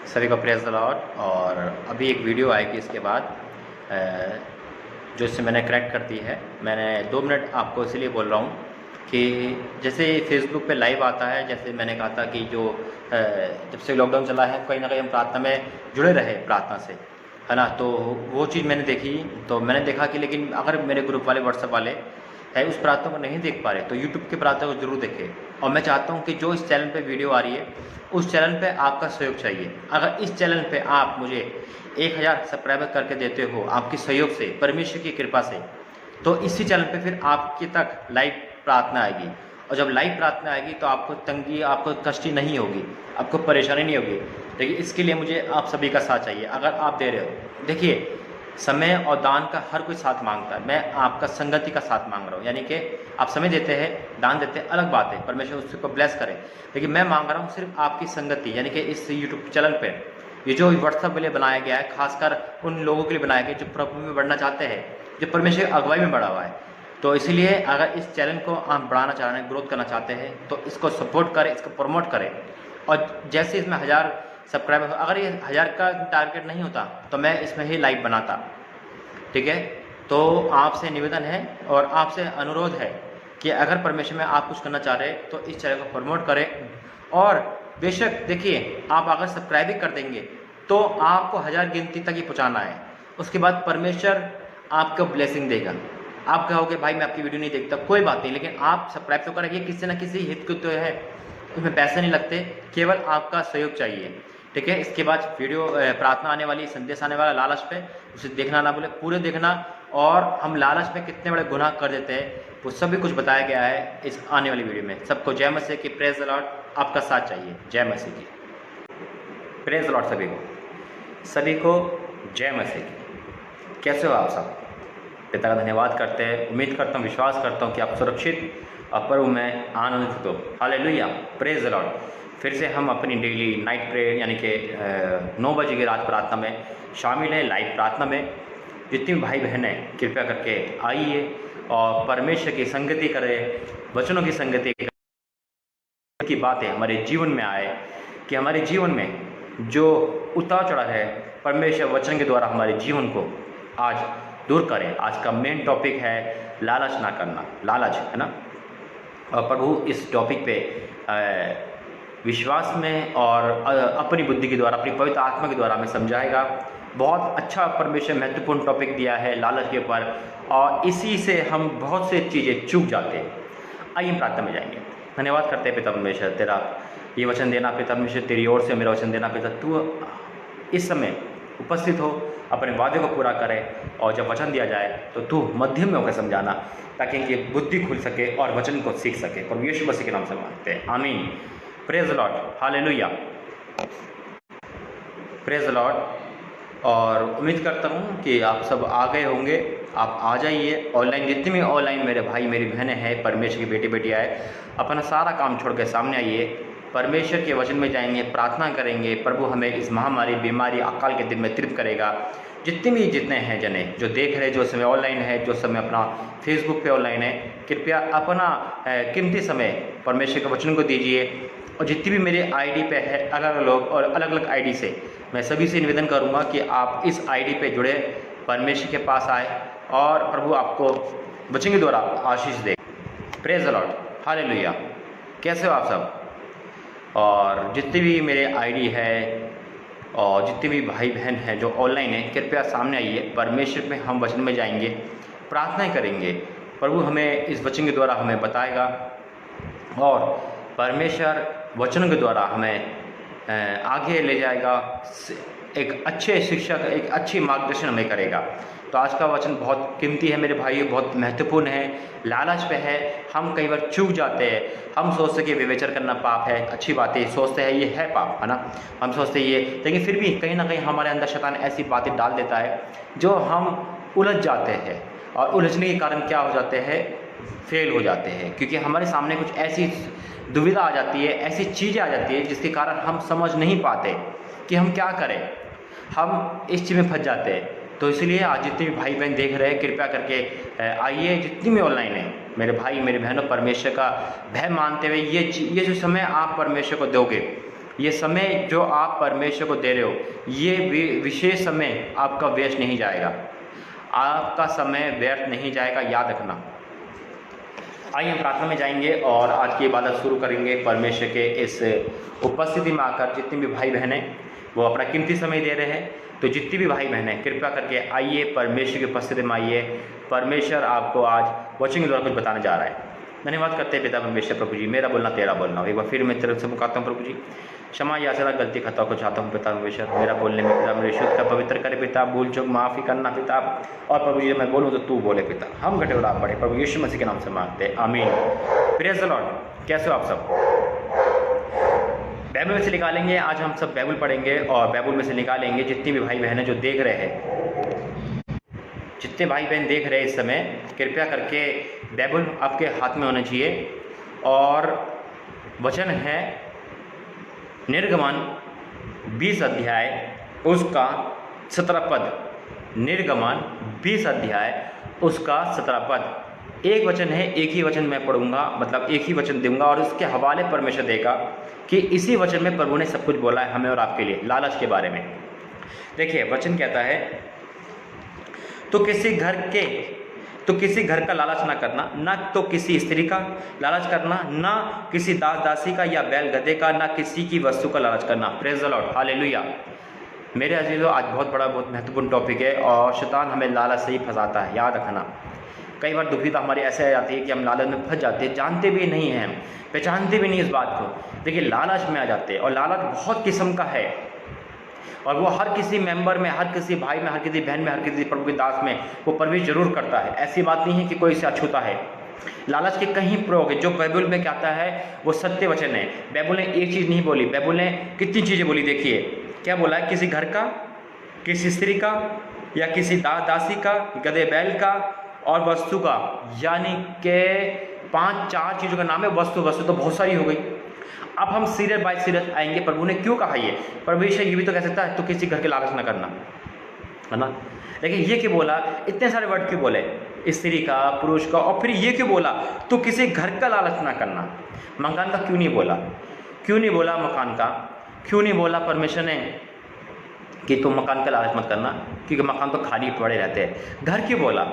सभी को praise the Lord. और अभी एक वीडियो आएगी इसके बाद जो इससे मैंने कनेक्ट कर दी है। मैंने 2 मिनट आपको इसलिए बोल रहा हूँ कि जैसे फेसबुक पे लाइव आता है, जैसे मैंने कहा था कि जो जब से लॉकडाउन चला है कहीं ना कहीं हम प्रार्थना में जुड़े रहे प्रार्थना से, है ना। तो वो चीज़ मैंने देखी, तो मैंने देखा कि लेकिन अगर मेरे ग्रुप वाले व्हाट्सएप वाले है उस प्रार्थना को नहीं देख पा रहे तो यूट्यूब की प्रार्थना को जरूर देखें। और मैं चाहता हूँ कि जो इस चैनल पे वीडियो आ रही है उस चैनल पे आपका सहयोग चाहिए। अगर इस चैनल पे आप मुझे 1000 सब्सक्राइबर करके देते हो आपके सहयोग से, परमेश्वर की कृपा से, तो इसी चैनल पे फिर आपके तक लाइव प्रार्थना आएगी। और जब लाइव प्रार्थना आएगी तो आपको तंगी, आपको कष्टी नहीं होगी, आपको परेशानी नहीं होगी। लेकिन इसके लिए मुझे आप सभी का साथ चाहिए। अगर आप दे रहे हो, देखिए समय और दान का हर कोई साथ मांगता है, मैं आपका संगति का साथ मांग रहा हूँ। यानी कि आप समय देते हैं, दान देते हैं, अलग बात है, परमेश्वर उसको ब्लेस करे। लेकिन मैं मांग रहा हूँ सिर्फ आपकी संगति, यानी कि इस यूट्यूब चैनल पे ये जो व्हाट्सएप के लिए बनाया गया है, खासकर उन लोगों के लिए बनाया गया जो प्रभु में बढ़ना चाहते हैं, जो परमेश्वर की अगुवाई में बढ़ा हुआ है। तो इसलिए अगर इस चैनल को आप बढ़ाना चाह रहे हैं, ग्रोथ करना चाहते हैं, तो इसको सपोर्ट करें, इसको प्रमोट करें। और जैसे इसमें 1000 सब्सक्राइबर, अगर ये 1000 का टारगेट नहीं होता तो मैं इसमें ही लाइव बनाता, ठीक है। तो आपसे निवेदन है और आपसे अनुरोध है कि अगर परमेश्वर में आप कुछ करना चाह रहे हैं तो इस चैनल को प्रमोट करें। और बेशक देखिए, आप अगर सब्सक्राइब ही कर देंगे तो आपको 1000 गिनती तक ही पहुँचाना है। उसके बाद परमेश्वर आपको ब्लेसिंग देगा। आप कहोगे भाई मैं आपकी वीडियो नहीं देखता, कोई बात नहीं, लेकिन आप सब्सक्राइब तो करेंगे, किसी न किसी हित को तो है, उसमें पैसे नहीं लगते, केवल आपका सहयोग चाहिए, ठीक है। इसके बाद वीडियो प्रार्थना आने वाली, संदेश आने वाला लालच पे, उसे देखना ना भूले, पूरे देखना। और हम लालच में कितने बड़े गुनाह कर देते हैं वो सभी कुछ बताया गया है इस आने वाली वीडियो में। सबको जय मसीह की, प्रेज द लॉर्ड। आपका साथ चाहिए, जय मसीह की, प्रेज द लॉर्ड। सभी को जय मसीह की। कैसे हो आप सब? पिता का धन्यवाद करते हैं, उम्मीद करता हूँ, विश्वास करता हूँ कि आप सुरक्षित और प्रभु में आनंदित हो। Hallelujah, praise the Lord. फिर से हम अपनी डेली नाइट प्रेयर यानी कि 9 बजे की रात प्रार्थना में शामिल हैं, लाइव प्रार्थना में। जितनी भी भाई बहन हैं कृपया करके आइए और परमेश्वर की संगति करें, वचनों की संगति की बातें हमारे जीवन में आए, कि हमारे जीवन में जो उतार चढ़ाव है परमेश्वर वचन के द्वारा हमारे जीवन को आज दूर करें। आज का मेन टॉपिक है लालच ना करना, लालच, है ना। और प्रभु इस टॉपिक पे विश्वास में और अपनी बुद्धि के द्वारा, अपनी पवित्र आत्मा के द्वारा हमें समझाएगा। बहुत अच्छा परमेश्वर महत्वपूर्ण टॉपिक दिया है लालच के ऊपर, और इसी से हम बहुत से चीज़ें चूक जाते हैं। आइए हम प्रार्थना में जाएंगे। धन्यवाद करते हैं पिता परमेश्वर, तेरा ये वचन देना पिता परमेश्वर, तेरी ओर से मेरा वचन देना पिता। तू इस समय उपस्थित हो, अपने वादे को पूरा करे, और जब वचन दिया जाए तो तू मध्यम में होकर समझाना, ताकि इनकी बुद्धि खुल सके और वचन को सीख सके। प्रभु यीशु मसीह के नाम से मांगते हैं, आमीन। Praise the Lord, hallelujah, praise the Lord. और उम्मीद करता हूँ कि आप सब आ गए होंगे। आप आ जाइए ऑनलाइन, जितने भी ऑनलाइन मेरे भाई मेरी बहनें हैं, परमेश्वर की बेटी बेटी आए, अपना सारा काम छोड़ के सामने आइए, परमेश्वर के वचन में जाएंगे, प्रार्थना करेंगे। प्रभु हमें इस महामारी, बीमारी, अकाल के दिन में तृप्त करेगा। जितने हैं जने जो देख रहे, जो समय ऑनलाइन है, जो समय अपना फेसबुक पे ऑनलाइन है, कृपया अपना कीमती समय परमेश्वर के वचन को दीजिए। और जितनी भी मेरे आईडी पे है अलग अलग लोग और अलग अलग आईडी से, मैं सभी से निवेदन करूंगा कि आप इस आईडी पे जुड़े, परमेश्वर के पास आए और प्रभु आपको वचन के द्वारा आशीष दे। Praise the Lord, hallelujah. कैसे हो आप सब? और जितनी भी मेरे आईडी है और जितने भी भाई बहन हैं जो ऑनलाइन हैं, कृपया सामने आइए, परमेश्वर में हम वचन में जाएंगे, प्रार्थनाएं करेंगे। प्रभु हमें इस वचन के द्वारा हमें बताएगा और परमेश्वर वचन के द्वारा हमें आगे ले जाएगा, एक अच्छे शिक्षक, एक अच्छी मार्गदर्शन हमें करेगा। तो आज का वचन बहुत कीमती है मेरे भाई, बहुत महत्वपूर्ण है। लालच पे है, हम कई बार चूक जाते हैं। हम सोचते कि विवेचन करना पाप है, अच्छी बात है, सोचते हैं ये है पाप, है ना, हम सोचते हैं ये, लेकिन फिर भी कहीं ना कहीं हमारे अंदर शैतान ऐसी बातें डाल देता है जो हम उलझ जाते हैं, और उलझने के कारण क्या हो जाते हैं, फेल हो जाते हैं, क्योंकि हमारे सामने कुछ ऐसी दुविधा आ जाती है, ऐसी चीज़ें आ जाती है जिसके कारण हम समझ नहीं पाते कि हम क्या करें, हम इस चीज़ में फंस जाते हैं। तो इसलिए आज जितने भी भाई बहन देख रहे हैं, कृपया करके आइए, जितनी भी ऑनलाइन है मेरे भाई मेरे बहनों, परमेश्वर का भय मानते हुए ये जो समय आप परमेश्वर को दोगे, ये समय जो आप परमेश्वर को दे रहे हो, ये विशेष समय आपका व्यर्थ नहीं जाएगा, आपका समय व्यर्थ नहीं जाएगा, याद रखना। आइए हम प्रार्थना में जाएंगे और आज की इबादत शुरू करेंगे। परमेश्वर के इस उपस्थिति में आकर जितने भी भाई बहन हैं वो अपना कीमती समय दे रहे हैं, तो जितनी भी भाई बहन हैं कृपया करके आइए, परमेश्वर की उपस्थिति में आइए। परमेश्वर आपको आज वचन के द्वारा कुछ बताने जा रहा है। धन्यवाद करते हैं पिता परमेश्वर। प्रभु जी, मेरा बोलना तेरा बोलना हो, एक बार फिर मैं तरफ से मुकाता हूँ प्रभु जी। क्षमा याचना गलती खता को चाहता हूँ पिता परमेश्वर, मेरा बोलने में पिता मेरे शुद्ध का पवित्र करे पिता, भूल चूक माफ़ी करना पिता। और प्रभु जी मैं बोलूँ तो तू बोले पिता, हम घटे उड़ा पड़े प्रभु यीशु मसीह के नाम से मांगते हैं, आमीन। Praise the Lord. कैसे हो आप सब? बाइबल में से निकालेंगे, आज हम सब बाइबल पढ़ेंगे और बाइबल में से निकालेंगे जितनी भी भाई बहन हैं जो देख रहे हैं, जितने भाई बहन देख रहे हैं इस समय, कृपया करके बाइबल आपके हाथ में होना चाहिए। और वचन है निर्गमन 20 अध्याय उसका 17 पद। निर्गमन 20 अध्याय उसका 17 पद। एक वचन है, एक ही वचन मैं पढ़ूंगा, मतलब एक ही वचन दूंगा और उसके हवाले परमेश्वर देगा कि इसी वचन में प्रभु ने सब कुछ बोला है हमें और आपके लिए, लालच के बारे में। देखिए वचन कहता है, तो किसी घर का लालच ना करना, ना तो किसी स्त्री का लालच करना, ना किसी दास दासी का या बैल गधे का, ना किसी की वस्तु का लालच करना। Praise the Lord, hallelujah. मेरे अजीजों, आज बहुत महत्वपूर्ण टॉपिक है और शैतान हमें लालच से ही फंसाता है, याद रखना। कई बार दुविधा हमारी ऐसे आ जाती है कि हम लालच में फंस जाते हैं, जानते भी नहीं हैं, हम पहचानते भी नहीं इस बात को। देखिए लालच में आ जाते हैं और लालच बहुत किस्म का है और वो हर किसी मेंबर में, हर किसी भाई में, हर किसी बहन में, हर किसी प्रभु के दास में वो प्रवेश जरूर करता है। ऐसी बात नहीं है कि कोई इसे अछूता है। लालच के कहीं प्रयोग है, जो बाइबल में कहता है वो सत्य वचन है। बाइबल ने एक चीज़ नहीं बोली, बाइबल ने कितनी चीज़ें बोली। देखिए क्या बोला है, किसी घर का, किसी स्त्री का या किसी दास दासी का, गधे बैल का और वस्तु का, यानी कि 5-4 चीज़ों का नाम है। वस्तु तो बहुत सारी हो गई। अब हम सीरियल बाय सीरियल आएंगे, प्रभु ने क्यों कहा ये। परमेश्वर ये भी तो कह सकता है तो किसी घर के लालच ना करना, है ना। लेकिन ये क्यों बोला, इतने सारे वर्ड क्यों बोले, स्त्री का, पुरुष का, और फिर ये क्यों बोला तो किसी घर का लालच ना करना। मकान का क्यों नहीं बोला, मकान का क्यों नहीं बोला परमेश्वर ने कि तुम मकान का लालच मत करना, क्योंकि मकान तो खाली पड़े रहते हैं। घर क्यों बोला,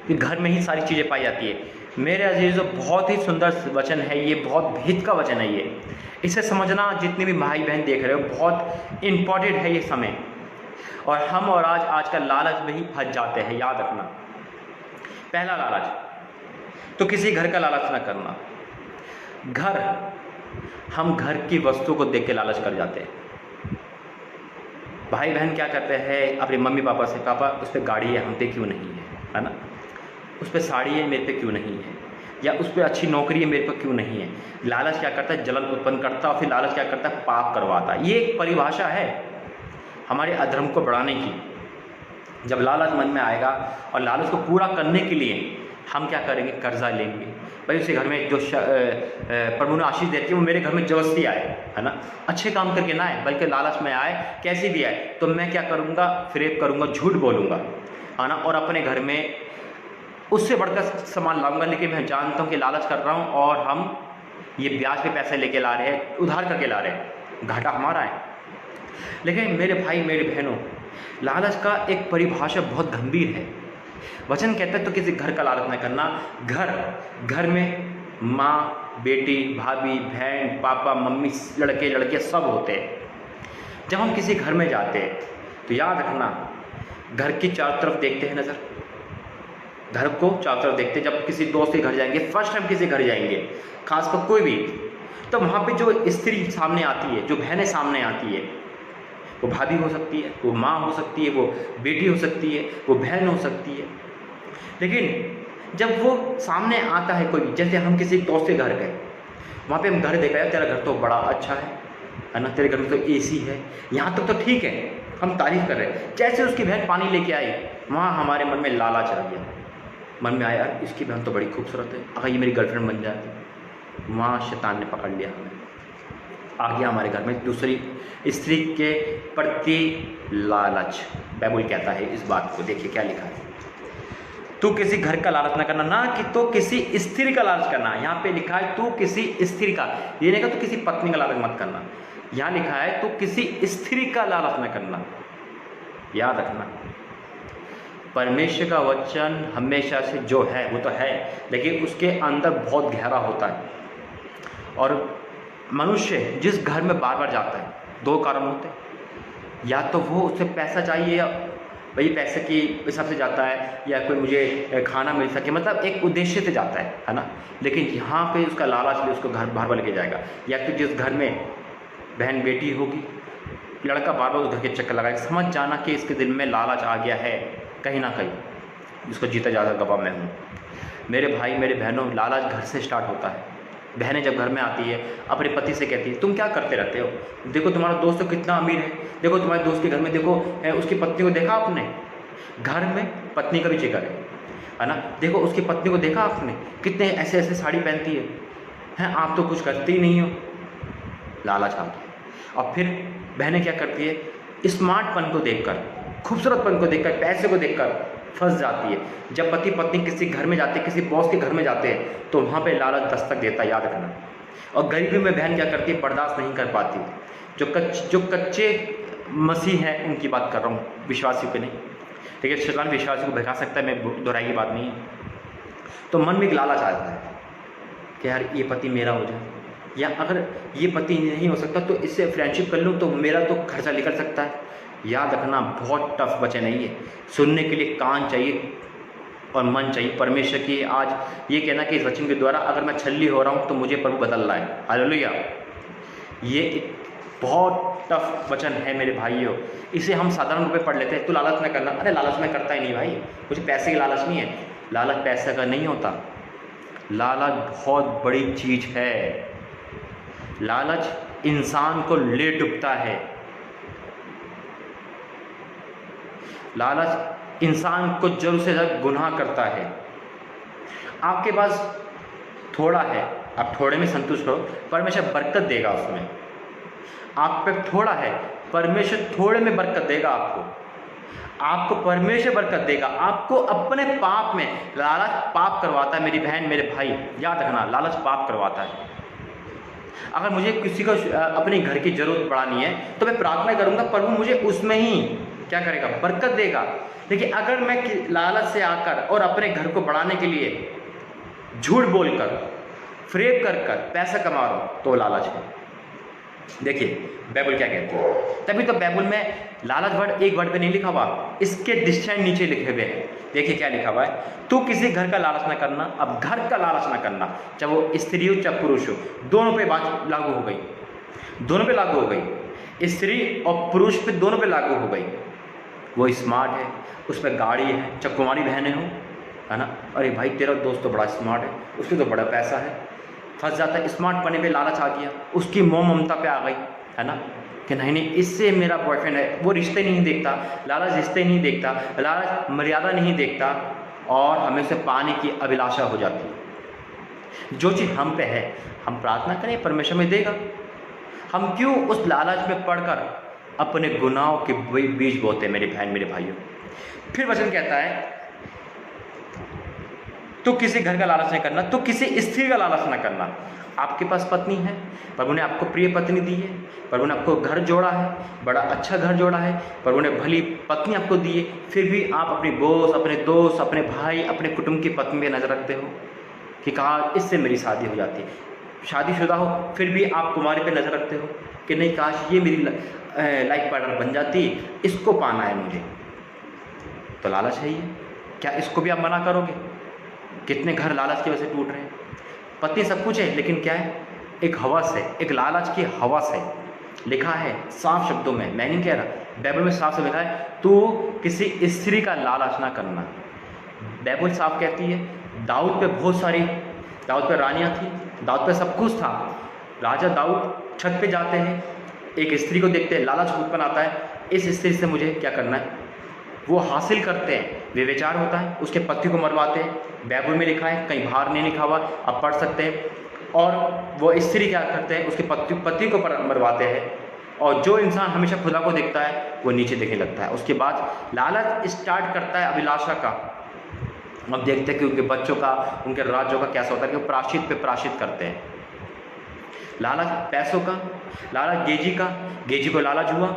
कि घर में ही सारी चीज़ें पाई जाती है। मेरे अजीजों, बहुत ही सुंदर वचन है ये, बहुत भेद का वचन है ये। इसे समझना जितने भी भाई बहन देख रहे हो, बहुत इम्पॉर्टेंट है ये समय। और हम और आज का लालच में ही फंस जाते हैं, याद रखना। पहला लालच, तो किसी घर का लालच ना करना। घर, हम घर की वस्तु को देख के लालच कर जाते हैं। भाई बहन क्या करते हैं अपने मम्मी पापा से, पापा उस पर गाड़ी है हम पे क्यों नहीं है ना, उस पर साड़ी है मेरे पे क्यों नहीं है, या उस पर अच्छी नौकरी है मेरे पे क्यों नहीं है। लालच क्या करता है, जलन उत्पन्न करता है और फिर लालच क्या करता है, पाप करवाता है। ये एक परिभाषा है हमारे अधर्म को बढ़ाने की। जब लालच मन में आएगा और लालच को पूरा करने के लिए हम क्या करेंगे, कर्जा लेंगे। भाई उसे घर में जो प्रभु ने आशीष देती है वो मेरे घर में जबरदस्ती आए, है ना, अच्छे काम करके ना आए, बल्कि लालच में आए, कैसे भी आए, तो मैं क्या करूँगा, फ्रेब करूँगा, झूठ बोलूँगा, है ना, और अपने घर में उससे बढ़कर सामान लाऊंगा। लेकिन मैं जानता हूँ कि लालच कर रहा हूँ और हम ये ब्याज पे पैसे लेके ला रहे हैं, उधार करके ला रहे हैं, घाटा हमारा है। लेकिन मेरे भाई मेरे बहनों, लालच का एक परिभाषा बहुत गंभीर है। वचन कहता है तो किसी घर का लालच न करना। घर में माँ, बेटी, भाभी, बहन, पापा, मम्मी, लड़के लड़कियाँ सब होते हैं। जब हम किसी घर में जाते हैं तो याद रखना, घर की चारों तरफ देखते हैं नज़र, घर को चारों तरफ देखते हैं। जब किसी दोस्त के घर जाएंगे, फर्स्ट टाइम किसी घर जाएंगे, खासकर कोई भी, तो वहाँ पे जो स्त्री सामने आती है, जो बहनें सामने आती है, वो भाभी हो सकती है, वो माँ हो सकती है, वो बेटी हो सकती है, वो बहन हो सकती है। लेकिन जब वो सामने आता है कोई, जैसे हम किसी दोस्त के घर गए, वहाँ पे हम घर देखा, यार तेरा घर तो बड़ा अच्छा है ना, तेरे घर में तो एसी है, यहाँ तक तो ठीक है, हम तारीफ कर रहे हैं। जैसे उसकी बहन पानी लेके आई, वहाँ हमारे मन में लालच आ गया। मन में आया, यार इसकी बहन तो बड़ी खूबसूरत है, अगर ये मेरी गर्लफ्रेंड बन जाती। वहाँ शैतान ने पकड़ लिया हमें, आ गया हमारे घर में दूसरी स्त्री के प्रति लालच। बाइबल कहता है इस बात को, देखिए क्या लिखा है, तू किसी घर का लालच ना करना, ना कि तो किसी स्त्री का लालच करना। यहाँ पे लिखा है तू किसी स्त्री का, ये नहीं कहा तो किसी पत्नी का लालच मत करना। यहाँ लिखा है तो किसी स्त्री का लालच न करना। याद रखना, परमेश्वर का वचन हमेशा से जो है वो तो है, लेकिन उसके अंदर बहुत गहरा होता है। और मनुष्य जिस घर में बार बार जाता है, दो कारण होते हैं, या तो वो उसे पैसा चाहिए, या भाई पैसे की हिसाब से जाता है, या कोई मुझे खाना मिल सके, मतलब एक उद्देश्य से जाता है ना। लेकिन यहाँ पे उसका लालच भी उसको घर बार बार लेके जाएगा। या तो जिस घर में बहन बेटी होगी, लड़का बार बार उस घर के चक्कर लगाएगा, समझ जाना कि इसके दिल में लालच आ गया है कहीं ना कहीं, जिसको जीता जाता गवाह मैं हूँ। मेरे भाई मेरे बहनों, लालच घर से स्टार्ट होता है। बहनें जब घर में आती है अपने पति से कहती है तुम क्या करते रहते हो, देखो तुम्हारा दोस्त तो कितना अमीर है, देखो तुम्हारे दोस्त के घर में देखो उसकी पत्नी को देखा आपने, घर में पत्नी का भी जिक्र है ना, देखो उसकी पत्नी को देखा आपने कितने ऐसे ऐसे साड़ी पहनती है, आप तो कुछ करते ही नहीं हो। लालच आ गया। और फिर बहनें क्या करती है, स्मार्टपन को देखकर, खूबसूरतपन को देखकर, पैसे को देखकर फंस जाती है। जब पति पत्नी किसी घर में जाते हैं, किसी बॉस के घर में जाते हैं, तो वहाँ पे लालच दस्तक देता है, याद रखना। और गरीबी में बहन क्या करती है, बर्दाश्त नहीं कर पाती। जो कच्चे मसीह हैं उनकी बात कर रहा हूँ, विश्वासियों के नहीं। ठीक है, शैतान विश्वासियों को भगा सकता है, मैं दोहराई की बात नहीं है। तो मन में एक लालच आ जाता है कि यार ये पति मेरा हो जाए, या अगर ये पति नहीं हो सकता तो इससे फ्रेंडशिप कर लूँ तो मेरा तो खर्चा निकल सकता है। याद रखना, बहुत टफ वचन है ये, सुनने के लिए कान चाहिए और मन चाहिए परमेश्वर की। आज ये कहना कि इस वचन के द्वारा अगर मैं छल्ली हो रहा हूँ तो मुझे प्रभु बदल रहा है, हालेलुया। ये एक बहुत टफ वचन है मेरे भाइयों, इसे हम साधारण रूप में पढ़ लेते हैं, तो लालच न करना। अरे लालच में करता ही नहीं भाई, मुझे पैसे की लालच नहीं है। लालच पैसे का नहीं होता, लालच बहुत बड़ी चीज है। लालच इंसान को ले डूबता है। लालच इंसान को जरूर से ज़्यादा गुनाह करता है। आपके पास थोड़ा है, आप थोड़े में संतुष्ट हो, परमेश्वर बरकत देगा उसमें। आप पे थोड़ा है, परमेश्वर थोड़े में बरकत देगा आपको परमेश्वर बरकत देगा। आपको अपने पाप में, लालच पाप करवाता है मेरी बहन मेरे भाई, याद रखना, लालच पाप करवाता है। अगर मुझे किसी को अपने घर की जरूरत पड़ानी है तो मैं प्रार्थना करूंगा, प्रभु मुझे उसमें ही क्या करेगा, बरकत देगा। लेकिन अगर मैं लालच से आकर और अपने घर को बढ़ाने के लिए झूठ बोलकर, फ्रेब कर पैसा कमा रहा हूं, तो लालच है। देखिए बाइबल क्या कहती है, तभी तो बाइबल में लालच वर्ड एक वर्ड पे नहीं लिखा हुआ, इसके डिस्टेंस नीचे लिखे हुए हैं। देखिए क्या लिखा हुआ है, तू किसी घर का लालच ना करना। अब घर का लालच ना करना, चाहे वो स्त्री हो चाहे पुरुष हो, दोनों पे बात लागू हो गई, दोनों पे लागू हो गई, स्त्री और पुरुष पे दोनों पे लागू हो गई। वो स्मार्ट है, उस पर गाड़ी है, चाहे कुंवारी बहनें हो, है ना, अरे भाई तेरा दोस्त तो बड़ा स्मार्ट है, उसके तो बड़ा पैसा है, फंस जाता है। स्मार्ट बनने पे लालच आ गया, उसकी मोह ममता पे आ गई, है ना, कि नहीं नहीं इससे मेरा बॉयफ्रेंड है। वो रिश्ते नहीं देखता, लालच रिश्ते नहीं देखता, लालच मर्यादा नहीं देखता, और हमें उसे पाने की अभिलाषा हो जाती है। जो चीज़ हम पे है, हम प्रार्थना करें, परमेश्वर में देगा। हम क्यों उस लालच में पड़कर अपने गुनाहों के बीज बोते हैं मेरे बहन मेरे भाइयों। फिर वचन कहता है, तो किसी घर का लालच नहीं करना, तो किसी स्त्री का लालच ना करना। आपके पास पत्नी है, प्रभु ने आपको प्रिय पत्नी दी है, प्रभु ने आपको घर जोड़ा है, बड़ा अच्छा घर जोड़ा है, प्रभु ने भली पत्नी आपको दी है, फिर भी आप अपनी बॉस, अपने दोस्त, अपने भाई, अपने कुटुंब की पत्नी पे नजर रखते हो कि कहा इससे मेरी शादी हो जाती। शादीशुदा हो फिर भी आप कुमारी पे नजर रखते हो कि नहीं काश ये मेरी लाइफ पार्टनर बन जाती, इसको पाना है मुझे। तो लालच है ये, क्या इसको भी आप मना करोगे? कितने घर लालच की वजह से टूट रहे हैं। पत्नी सब कुछ है, लेकिन क्या है, एक हवस है, एक लालच की हवस है। लिखा है साफ शब्दों में, मैं नहीं कह रहा, बाइबल में साफ से लिखा है, तू किसी स्त्री का लालच ना करना। बाइबल साफ कहती है, दाऊद पे बहुत सारी, दाऊद पे रानियाँ थी, दाऊद पे सब कुछ था। राजा दाऊद छत पे जाते हैं, एक स्त्री को देखते हैं, लालच उत्पन्न आता है, इस स्त्री से मुझे क्या करना है, वो हासिल करते हैं, व्यभिचार होता है, उसके पति को मरवाते हैं। बाइबल में लिखा है, कहीं बाहर नहीं लिखा हुआ, आप पढ़ सकते हैं। और वो स्त्री क्या करते हैं, उसके पति को मरवाते हैं। और जो इंसान हमेशा खुदा को देखता है वो नीचे देखने लगता है। उसके बाद लालच स्टार्ट करता है अभिलाषा का। अब देखते हैं कि उनके बच्चों का, उनके राज्यों का कैसा होता है कि प्रायश्चित पे प्रायश्चित करते हैं। लालच पैसों का, लालच गेजी का, गेजी को लालच हुआ,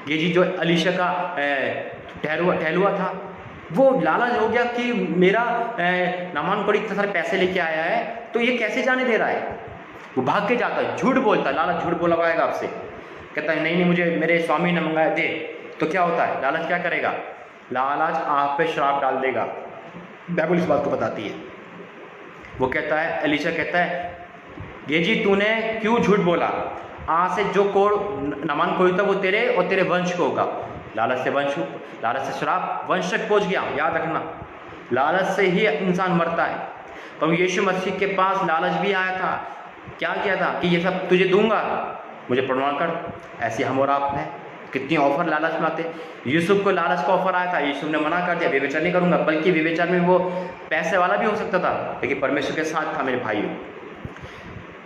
गेजी जो अलीशा का टहलुआ था, वो लालच हो गया कि मेरा नामान कोड़ी इतने सारे पैसे लेके आया है तो ये कैसे जाने दे रहा है। वो भाग के जाता है, झूठ बोलता है, लालच झूठ बोला पाएगा आपसे, कहता है नहीं नहीं मुझे मेरे स्वामी ने मंगाया दे। तो क्या होता है, लालच क्या करेगा, लालच आप पे श्राप डाल देगा। बाइबल इस बात को बताती है। वो कहता है, एलीशा कहता है गेजी तूने क्यों झूठ बोला, आज से जो कोड़ नामान कोई था वो तेरे और तेरे वंश को होगा। लालच से वंश, लालच से श्राप वंश तक पहुँच गया। याद रखना, लालच से ही इंसान मरता है। पर यीशु मसीह के पास लालच भी आया था, क्या किया था कि ये सब तुझे दूंगा, मुझे प्रमाण कर। ऐसे हम और आप हैं, कितनी ऑफर लालच में आते। यूसुफ को लालच का ऑफर आया था, यूसुफ ने मना कर दिया, व्यभिचार नहीं करूंगा, बल्कि व्यभिचार में वो पैसे वाला भी हो सकता था, लेकिन परमेश्वर के साथ था। मेरे भाइयों,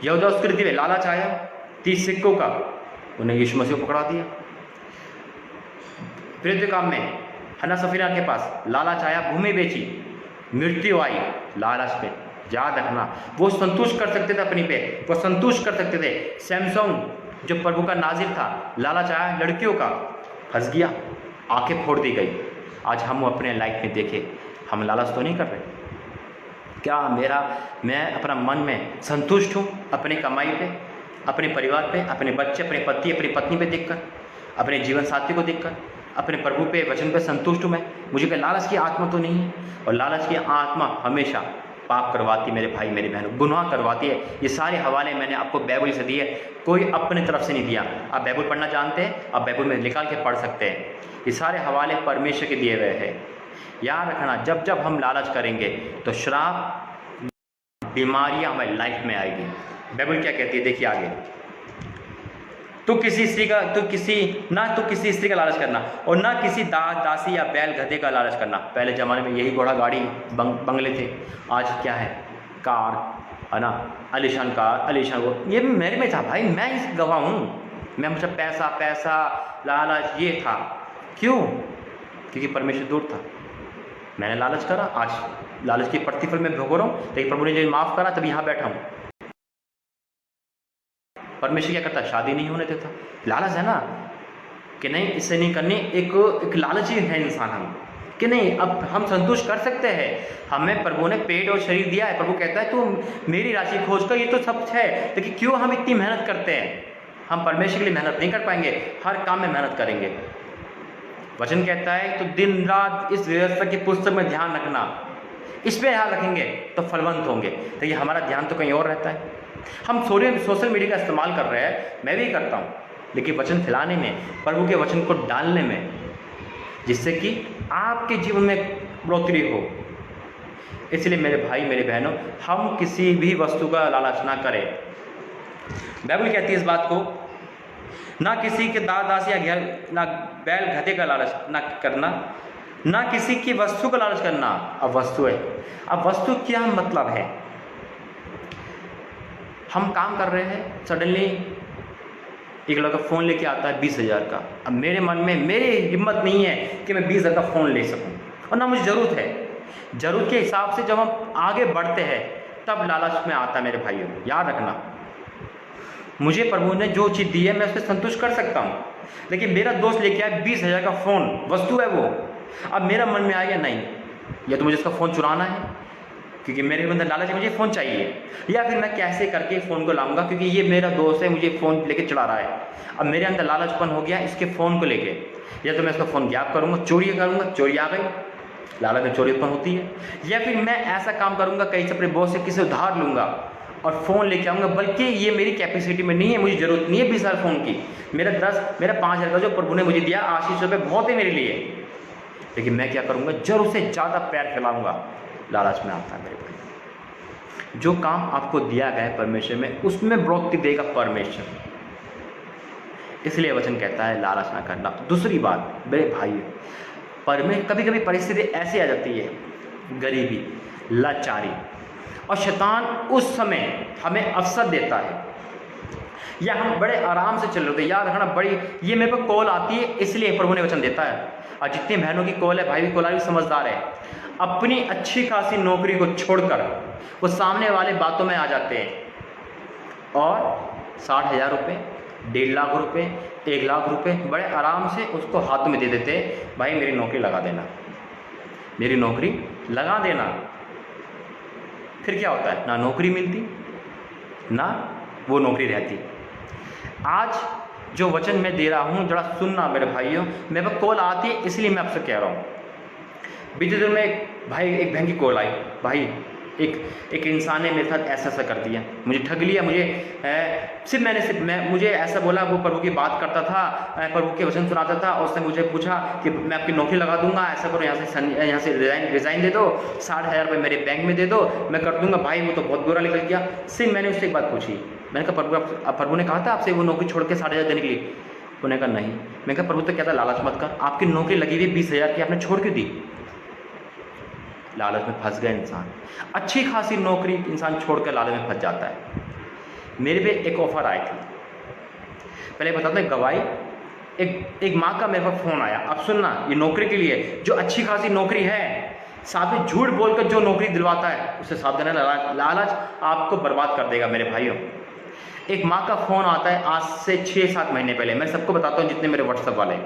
यहूदा उसके लिए लालच आया 30 सिक्कों का, उन्हें यीशु मसीह को पकड़ा दिया। विरुद्ध काम में हन्ना सफीरा के पास लालच आया, भूमि बेची, मृत्यु आई लालच पे। याद रखना, वो संतुष्ट कर सकते थे अपनी पे, वो संतुष्ट कर सकते थे। सैमसंग जो प्रभु का नाजिर था, लालच आया लड़कियों का, फंस गया, आंखें फोड़ दी गई। आज हम अपने लाइफ में देखें, हम लालच तो नहीं कर रहे क्या? मैं अपना मन में संतुष्ट हूँ अपनी कमाई पे, अपने परिवार पे, अपने बच्चे, अपने पति, अपनी पत्नी पे देखकर, अपने जीवन साथी को देखकर, अपने प्रभु पे, वचन पे संतुष्ट हूँ मैं? मुझे क्या लालच की आत्मा तो नहीं है? और लालच की आत्मा हमेशा पाप करवाती, मेरे भाई मेरी बहनों, गुनाह करवाती है। ये सारे हवाले मैंने आपको बाइबल से दिए, कोई अपने तरफ से नहीं दिया। आप बाइबल पढ़ना जानते हैं, आप बाइबल में निकाल के पढ़ सकते हैं। ये सारे हवाले परमेश्वर के दिए हुए हैं। याद रखना, जब जब हम लालच करेंगे तो श्राप, बीमारियां हमारी लाइफ में आएगी। बाइबल क्या कहती है, देखिए आगे, तो किसी स्त्री का लालच करना, और ना किसी दासी या बैल गधे का लालच करना। पहले ज़माने में यही घोड़ा गाड़ी बंगले थे, आज क्या है, कार है ना, आलीशान कार, आलीशान वो, ये मेरे में था भाई, मैं इस गवाह हूँ। मैं मुझे पैसा लालच ये था, क्यों? क्योंकि परमेश्वर दूर था। मैंने लालच करा, आज लालच की प्रतिफल में भोग रहा हूँ, लेकिन प्रभु ने जो माफ़ करा तभी यहाँ बैठा हूँ। परमेश्वर क्या करता, शादी नहीं होने देता। लालच है ना कि नहीं इससे नहीं करनी, एक लालची है इंसान हम कि नहीं, अब हम संतुष्ट कर सकते हैं। हमें प्रभु ने पेट और शरीर दिया है। प्रभु कहता है तू मेरी राशि खोज कर, ये तो सब है, लेकिन क्यों हम इतनी मेहनत करते हैं? हम परमेश्वर के लिए मेहनत नहीं कर पाएंगे, हर काम में मेहनत करेंगे। वचन कहता है तो दिन रात इस व्यवस्था की पुस्तक में ध्यान रखना, इस पर ध्यान रखेंगे तो फलवंत होंगे। तो ये हमारा ध्यान तो कहीं और रहता है। हम सोशल मीडिया का इस्तेमाल कर रहे हैं, मैं भी करता हूँ, लेकिन वचन फैलाने में, प्रभु के वचन को डालने में, जिससे कि आपके जीवन में बढ़ोतरी हो। इसलिए मेरे भाई मेरे बहनों, हम किसी भी वस्तु का लालच ना करें। बाइबल कहती है इस बात को, ना किसी के दास या ना बैल गधे का लालच ना करना, ना किसी की वस्तु का लालच करना। अब वस्तु है, अब वस्तु क्या मतलब है? हम काम कर रहे हैं, सडनली एक लड़का फ़ोन लेके आता है 20,000 का। अब मेरे मन में मेरी हिम्मत नहीं है कि मैं 20,000 का फ़ोन ले सकूं, और ना मुझे ज़रूरत है। ज़रूरत के हिसाब से जब हम आगे बढ़ते हैं तब लालच में आता है। मेरे भाइयों याद रखना, मुझे प्रभु ने जो चीज़ दी है मैं उस पर संतुष्ट कर सकता हूँ, लेकिन मेरा दोस्त लेके आया 20,000 का फ़ोन, वस्तु है वो। अब मेरा मन में आ गया नहीं, या तो मुझे उसका फ़ोन चुराना है क्योंकि मेरे अंदर लालच है, मुझे फ़ोन चाहिए, या फिर मैं कैसे करके फ़ोन को लाऊंगा क्योंकि ये मेरा दोस्त है, मुझे फ़ोन लेके चला रहा है। अब मेरे अंदर लालचपन हो गया इसके फ़ोन को लेके, या तो मैं इसका फ़ोन गैप करूँगा, चोरी करूँगा, चोरी आ गई, लालच में चोरी उत्पन्न होती है। या फिर मैं ऐसा काम करूँगा, कहीं से अपने बॉस से किसी उधार लूँगा और फ़ोन लेके आऊँगा, बल्कि ये मेरी कैपेसिटी में नहीं है, मुझे ज़रूरत नहीं है 20,000 फ़ोन की, मेरा 5,000 का जो प्रभु ने मुझे दिया आशीष रुपये बहुत है मेरे लिए, लेकिन मैं क्या करूँगा, जरूर से ज़्यादा पैर फैलाऊँगा। लालच में आता है मेरे भाई। जो काम आपको दिया गया है परमेश्वर में, उसमें बढ़ोतरी देगा परमेश्वर, इसलिए वचन कहता है लालच ना करना। दूसरी बात मेरे भाई, कभी कभी परिस्थिति ऐसी आ जाती है, गरीबी, लाचारी, और शैतान उस समय हमें अवसर देता है, या हम बड़े आराम से चल रहे होते हैं। याद रखना, बड़ी ये मेरे पर कॉल आती है, इसलिए प्रभु ने वचन देता है। और जितनी बहनों की कॉल है, भाई भी कॉल आ रही, समझदार है, अपनी अच्छी खासी नौकरी को छोड़कर वो सामने वाले बातों में आ जाते हैं और 60,000 रुपये, 1.5 लाख रुपये, 1 लाख रुपये बड़े आराम से उसको हाथ में दे देते, भाई मेरी नौकरी लगा देना, मेरी नौकरी लगा देना। फिर क्या होता है, ना नौकरी मिलती ना वो नौकरी रहती। आज जो वचन मैं दे रहा हूँ जरा सुनना मेरे भाइयों, मेरे पास कॉल आती है इसलिए मैं आपसे कह रहा हूँ। बीते दिन में एक बहन की कॉल आई, भाई एक इंसान ने मेरे साथ ऐसा ऐसा कर दिया, मुझे ठग लिया, मुझे ऐसा बोला, वो प्रभु की बात करता था, प्रभु के वचन सुनाता था, और उसने मुझे पूछा कि मैं आपकी नौकरी लगा दूंगा, ऐसा करो, यहाँ से रिज़ाइन दे दो, 60,000 रुपये मेरे बैंक में दे दो, मैं कर दूंगा। भाई वो तो बहुत बुरा निकल गया। सिर्फ मैंने उससे एक बात पूछी, मैंने कहा प्रभु ने कहा था आपसे वो नौकरी छोड़ के 60,000 देने के लिए? उन्होंने कहा नहीं। मैंने कहा प्रभु तो कहता लालच मत कर, आपकी नौकरी लगी हुई 20,000 की, आपने छोड़ क्यों दी? लालच में फंस गया इंसान, अच्छी खासी नौकरी इंसान छोड़कर लालच में फंस जाता है। मेरे पे एक ऑफ़र आई थी, पहले बताते हैं गवाही। एक माँ का मेरे पास फ़ोन आया, अब सुनना, ये नौकरी के लिए जो अच्छी खासी नौकरी है, साथ में झूठ बोलकर जो नौकरी दिलवाता है उसे सावधान रहना, लालच आपको बर्बाद कर देगा मेरे भाइयों। एक माँ का फ़ोन आता है आज से 6-7 महीने पहले, मैं सबको बताता हूँ जितने मेरे व्हाट्सएप वाले।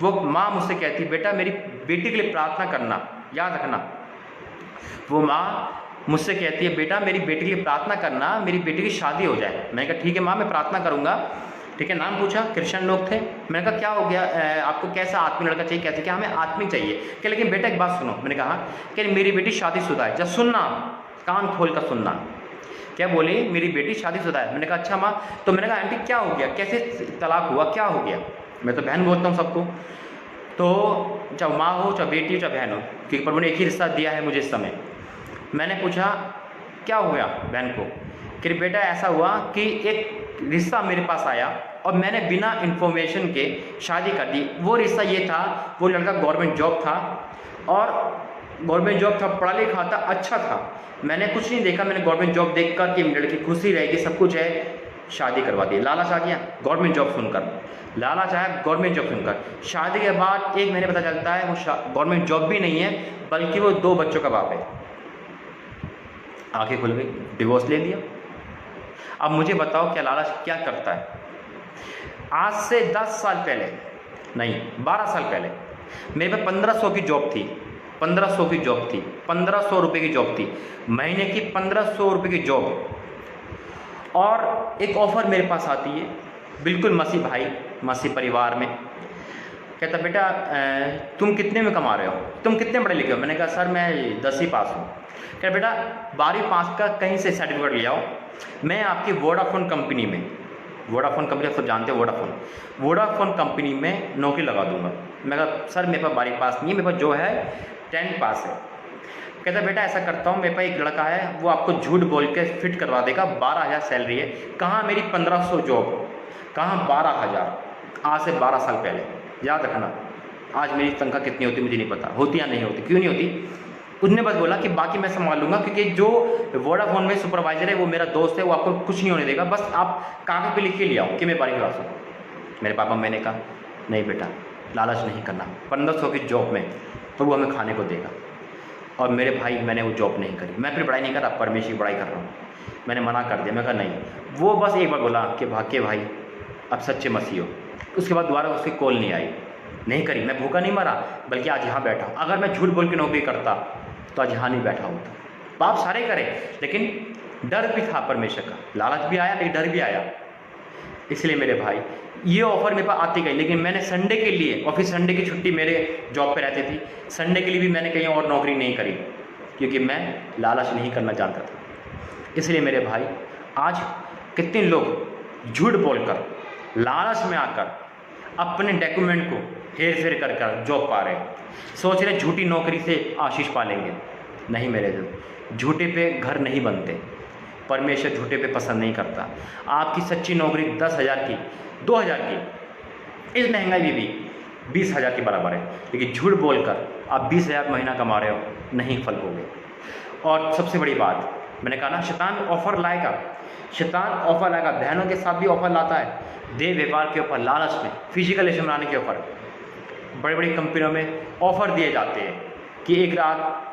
वो माँ मुझसे कहती, बेटा मेरी बेटी के लिए प्रार्थना करना, याद रखना। वो माँ मुझसे कहती है, बेटा मेरी बेटी के लिए प्रार्थना करना, मेरी बेटी की शादी हो जाए। मैंने कहा ठीक है माँ, मैं प्रार्थना करूँगा। ठीक है, नाम पूछा, क्रिश्चियन लोग थे। मैंने कहा क्या हो गया, आपको कैसा आत्मीय लड़का चाहिए? कैसे? क्या हमें आत्मीय चाहिए। क्या लेकिन बेटा एक बात सुनो। मैंने कहा कि मेरी बेटी शादीशुदा है। जब सुनना, कान खोल कर सुनना। क्या बोली? मेरी बेटी शादीशुदा है। मैंने कहा अच्छा माँ। तो मैंने कहा आंटी क्या हो गया, कैसे तलाक हुआ, क्या हो गया? मैं तो बहन बोलता हूँ सबको, तो चाहे माँ हो, चाहे बेटी हो, चाहे बहन हो, क्योंकि प्रभु ने एक ही रिश्ता दिया है मुझे इस समय। मैंने पूछा क्या हो गया बहन को? कि बेटा ऐसा हुआ कि एक रिश्ता मेरे पास आया और मैंने बिना इन्फॉर्मेशन के शादी कर दी। वो रिश्ता ये था, वो लड़का गवर्नमेंट जॉब था, और गवर्नमेंट जॉब था, पढ़ा लिखा था, अच्छा था। मैंने कुछ नहीं देखा, मैंने गवर्नमेंट जॉब देख कर कि लड़की खुशी रहेगी, सब कुछ है, शादी करवा दी। लालच आ गया गवर्नमेंट जॉब सुनकर, लालच आया गवर्नमेंट जॉब सुनकर। शादी के बाद 1 महीने पता चलता है वो गवर्नमेंट जॉब भी नहीं है, बल्कि वो 2 बच्चों का बाप है। आंखें खुल गई, डिवोर्स ले लिया। अब मुझे बताओ क्या लालच क्या करता है? आज से 10 साल पहले, नहीं 12 साल पहले, मेरे पे 1500 की जॉब थी, 1500 की जॉब थी, 1500 रुपये की जॉब थी, महीने की 1500 रुपये की जॉब। और एक ऑफ़र मेरे पास आती है, बिल्कुल मसीह भाई, मसीह परिवार में। कहता बेटा तुम कितने में कमा रहे हो, तुम कितने पढ़े लिखे हो? मैंने कहा सर मैं 10वीं पास हूँ। कहता बेटा 12वीं पास का कहीं से सर्टिफिकेट ले आओ, मैं आपकी वोडाफोन कंपनी में, वोडाफोन कंपनी आप सब जानते हो, वोडाफोन कंपनी में नौकरी लगा दूंगा। मैं कहा सर मेरे पास 12वीं पास नहीं है, मेरे पास जो है 10th पास है। कहता बेटा ऐसा करता हूँ, मेरे पास एक लड़का है, वो आपको झूठ बोल के फिट करवा देगा, 12,000 सैलरी है। कहाँ मेरी 1500 जॉब, कहाँ 12,000? आज से 12 साल पहले, याद रखना। आज मेरी तनख्वाह कितनी होती मुझे नहीं पता, होती या नहीं होती, क्यों नहीं होती? उसने बस बोला कि बाकी मैं संभाल लूँगा, क्योंकि जो वोडाफोन में सुपरवाइजर है वो मेरा दोस्त है, वो आपको कुछ नहीं होने देगा, बस आप कागज पे लिख के ले आओ कि मैं 12वीं पास हूँ। मेरे पापा, मैंने कहा नहीं बेटा लालच नहीं करना, 1500 की जॉब में तो वो हमें खाने को देगा। और मेरे भाई मैंने वो जॉब नहीं करी, मैं फिर पढ़ाई नहीं कर रहा, परमेश्वर की पढ़ाई कर रहा हूँ। मैंने मना कर दिया, मैं कहा नहीं। वो बस एक बार बोला कि भाग्य भाई अब सच्चे मसीह हो। उसके बाद दोबारा उसकी कॉल नहीं आई, नहीं करी। मैं भूखा नहीं मरा, बल्कि आज यहाँ बैठा हूँ। अगर मैं झूठ बोल के नौकरी करता तो आज यहाँ नहीं बैठा होता। पाप सारे करे, लेकिन डर भी था परमेश्वर का, लालच भी आया लेकिन डर भी आया। इसलिए मेरे भाई ये ऑफ़र मेरे पास आती गई, लेकिन मैंने संडे के लिए, और फिर संडे की छुट्टी मेरे जॉब पे रहती थी, संडे के लिए भी मैंने कहीं और नौकरी नहीं करी, क्योंकि मैं लालच नहीं करना जानता था। इसलिए मेरे भाई आज कितने लोग झूठ बोलकर, लालच में आकर अपने डॉक्यूमेंट को हेर फेर कर जॉब पा रहे हैं, सोच रहे झूठी नौकरी से आशीष पालेंगे। नहीं मेरे दोस्त, झूठे पे घर नहीं बनते, परमेश्वर झूठे पे पसंद नहीं करता। आपकी सच्ची नौकरी 10,000 की, 2,000 की, इस महंगाई में भी 20,000 के बराबर है, लेकिन झूठ बोलकर आप 20,000 महीना कमा रहे हो, नहीं फल होगे। और सबसे बड़ी बात मैंने कहा ना, शैतान ऑफ़र लाएगा, शैतान ऑफ़र लाएगा, बहनों के साथ भी ऑफ़र लाता है, देह व्यापार के ऊपर, लालच में, फिजिकल रिलेशन बनाने के ऊपर। बड़ी बड़ी कंपनियों में ऑफ़र दिए जाते हैं कि एक रात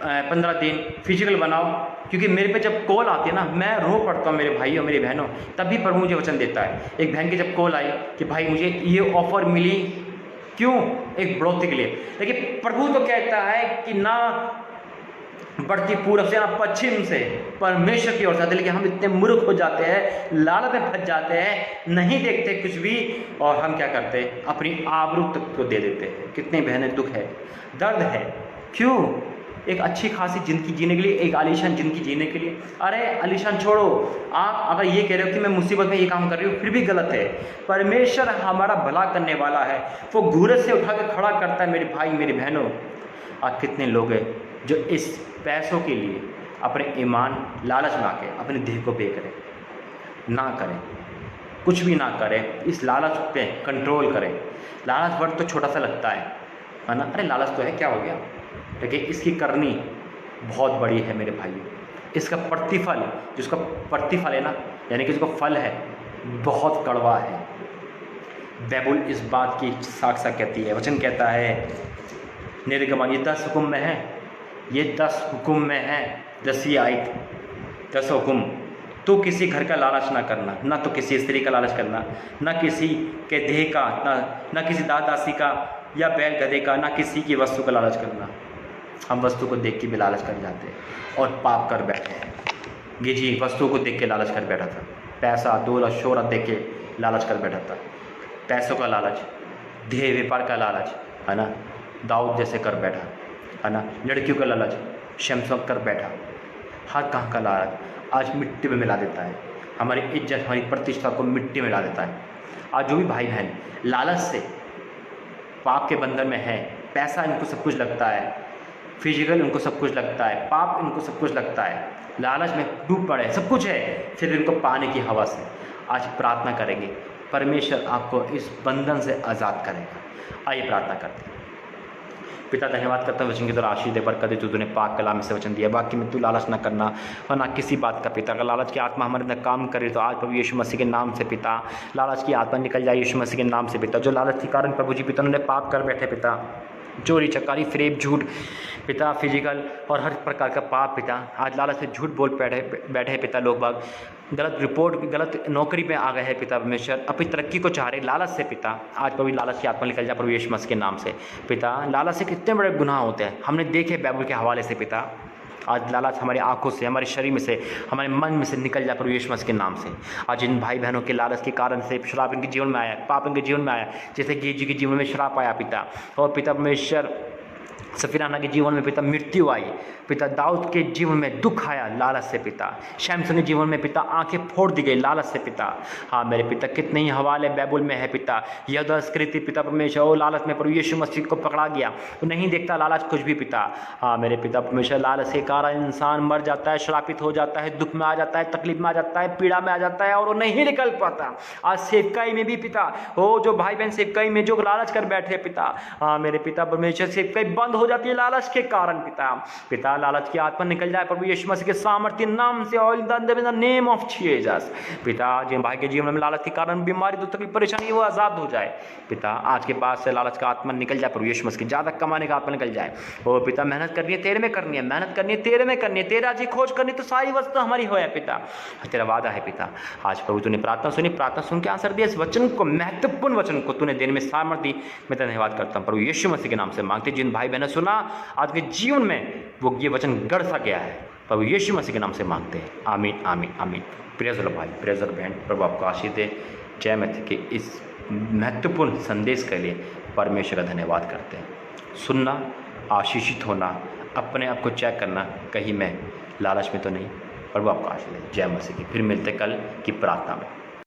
15 दिन फिजिकल बनाओ, क्योंकि मेरे पे जब कॉल आती है ना, मैं रो पड़ता हूँ मेरे भाइयों मेरी बहनों, तभी प्रभु मुझे वचन देता है। एक बहन की जब कॉल आई कि भाई मुझे ये ऑफर मिली, क्यों? एक बढ़ोतरी के लिए। लेकिन प्रभु तो कहता है कि ना बढ़ती पूरब से ना पश्चिम से परमेश्वर की ओर से आते, लेकिन हम इतने मूर्ख हो जाते हैं, लालच में फंस जाते हैं, नहीं देखते कुछ भी, और हम क्या करते हैं? अपनी आबरू तक को दे देते हैं। कितनी बहनें दुख है, दर्द है। क्यों? एक अच्छी खासी ज़िंदगी जीने के लिए, एक आलीशान ज़िंदगी जीने के लिए। अरे आलीशान छोड़ो, आप अगर ये कह रहे हो कि मैं मुसीबत में ये काम कर रही हूँ, फिर भी गलत है। परमेश्वर हमारा भला करने वाला है, वो घूरत से उठा के खड़ा करता है मेरे भाई मेरी बहनों। आज कितने लोग हैं जो इस पैसों के लिए अपने ईमान लालच में आके अपने देह को बेच रहे। ना करें, कुछ भी ना करें, इस लालच पे कंट्रोल करें। लालच वर्ड तो छोटा सा लगता है ना, अरे लालच तो है, क्या हो गया, लेकिन इसकी करनी बहुत बड़ी है मेरे भाइयों। इसका प्रतिफल, जिसका प्रतिफल है ना, यानी कि जिसका फल है, बहुत कड़वा है। बाइबल इस बात की साक्ष्य कहती है। वचन कहता है निर्गमन, ये 10 हुक्म में है, ये 10 हुक्म में है, 10वीं आयत, 10 हुक्म। तो किसी घर का लालच ना करना, ना तो किसी स्त्री का लालच करना, ना किसी के देह का, ना किसी दास दासी का या बैल गधे का, ना किसी की वस्तु का लालच करना। हम वस्तु को देख के भी लालच कर जाते हैं और पाप कर बैठे हैं। ये जी वस्तु को देख के लालच कर बैठा था, पैसा दौलत शोहरत देख के लालच कर बैठा था, पैसों का लालच, देह व्यापार का लालच, है ना, दाऊद जैसे कर बैठा, है ना, लड़कियों का लालच शमशम कर बैठा। हर कहाँ का लालच आज मिट्टी में मिला देता है, हमारी इज्जत हमारी प्रतिष्ठा को मिट्टी में मिला देता है। आज जो भी भाई बहन लालच से पाप के बंधन में है, पैसा इनको सब कुछ लगता है, फिजिकल इनको सब कुछ लगता है, पाप इनको सब कुछ लगता है, लालच में डूब पड़े, सब कुछ है, फिर इनको पाने की हवा से। आज प्रार्थना करेंगे, परमेश्वर आपको इस बंधन से आज़ाद करेगा। आइए प्रार्थना करते हैं। पिता धन्यवाद करता हूँ वचन की तरह आशीष दे, बरकत दे। तूने पाक कलाम में से वचन दिया, बाकी में तू लालच ना करना और ना किसी बात का। पिता अगर लालच की आत्मा हमारे अंदर काम करे तो आज प्रभु यीशु मसीह के नाम से पिता लालच की आत्मा निकल जाए यीशु मसीह के नाम से। पिता जो लालच के कारण प्रभु जी पिता उन्होंने पाप कर बैठे, पिता चोरी चकारी फ्रेब झूठ पिता फिजिकल और हर प्रकार का पाप पिता, आज लालच से झूठ बोल बैठे पिता, लोग बाग गलत रिपोर्ट गलत नौकरी पे आ गए हैं पिता परमेश्वर, अपनी तरक्की को चाह रहे लालच से पिता। आज प्रभु लालच की आत्मा निकल जाए प्रभु यीशु मसीह के नाम से। पिता लालच से कितने बड़े गुनाह होते हैं हमने देखे बाइबल के हवाले से पिता। आज लालच हमारी आंखों से, हमारे शरीर में से, हमारे मन में से निकल जाए प्रभु यीशु मसीह के नाम से। आज इन भाई बहनों के लालच के कारण से शराब इनके जीवन में आया, पाप इनके जीवन में आया, जैसे कि जी के जीवन में शराब आया पिता, और पिता परमेश्वर सफीराना के जीवन में पिता मृत्यु आई, पिता दाऊद के जीवन में दुख आया लालच से पिता, शमसन के जीवन में पिता आंखें फोड़ दी गई लालच से पिता। हाँ मेरे पिता कितने ही हवाले बाइबल में है पिता, यह कृति पिता परमेश्वर वो लालच में प्रभु यीशु मसीह को पकड़ा गया, वो नहीं देखता लालच कुछ भी पिता। हाँ मेरे पिता परमेश्वर लालच के कारण इंसान मर जाता है, श्रापित हो जाता है, दुख में आ जाता है, तकलीफ में आ जाता है, पीड़ा में आ जाता है और वो नहीं निकल पाता। आज सेवकाई में भी पिता वो जो भाई बहन सेवकाई में जो लालच कर बैठे पिता, हाँ मेरे पिता परमेश्वर सेवकाई बंद हो जाती है लालच के कारण पिता। पिता लालच की आत्मा निकल जाए प्रभु यीशु मसीह के सामर्थ्य नाम से, all in the name of Jesus. पिता जिन भाई के जीवन में लालच के कारण बीमारी दुख तकलीफ परेशानी वो आजाद हो जाए पिता। आज के बाद से लालच का आत्मा निकल जाए प्रभु यीशु मसीह की, ज्यादा कमाने का आत्मा निकल जाए। ओ पिता मेहनत करनी है तेरे में करनी है, मेहनत करनी है तेरे में करनी है, तेरा जी खोज करनी तो सारी वस्तु हमारी हो है पिता, तेरा वादा है पिता। आज प्रभु तूने प्रार्थना सुनी, प्रार्थना सुन के आंसर दिया, इस वचन को महत्वपूर्ण वचन को तूने देने में सामर्थ्य दी, मैं धन्यवाद करता हूँ प्रभु यीशु मसीह के नाम से मांगते। जिन भाई बहनों सुना आज के जीवन में वो ये वचन गढ़ सा गया है, प्रभु यीशु मसीह के नाम से मांगते हैं, आमीन आमीन आमीन। प्रेज़ भाई, प्रेज़ बहन, प्रभु आपको आशीष दे। जय मसीह के इस महत्वपूर्ण संदेश के लिए परमेश्वर का धन्यवाद करते हैं। सुनना, आशीषित होना, अपने आप को चेक करना कहीं मैं लालच में तो नहीं। प्रभु आपको आशीष दे। जय मसीह की। फिर मिलते कल की प्रार्थना में।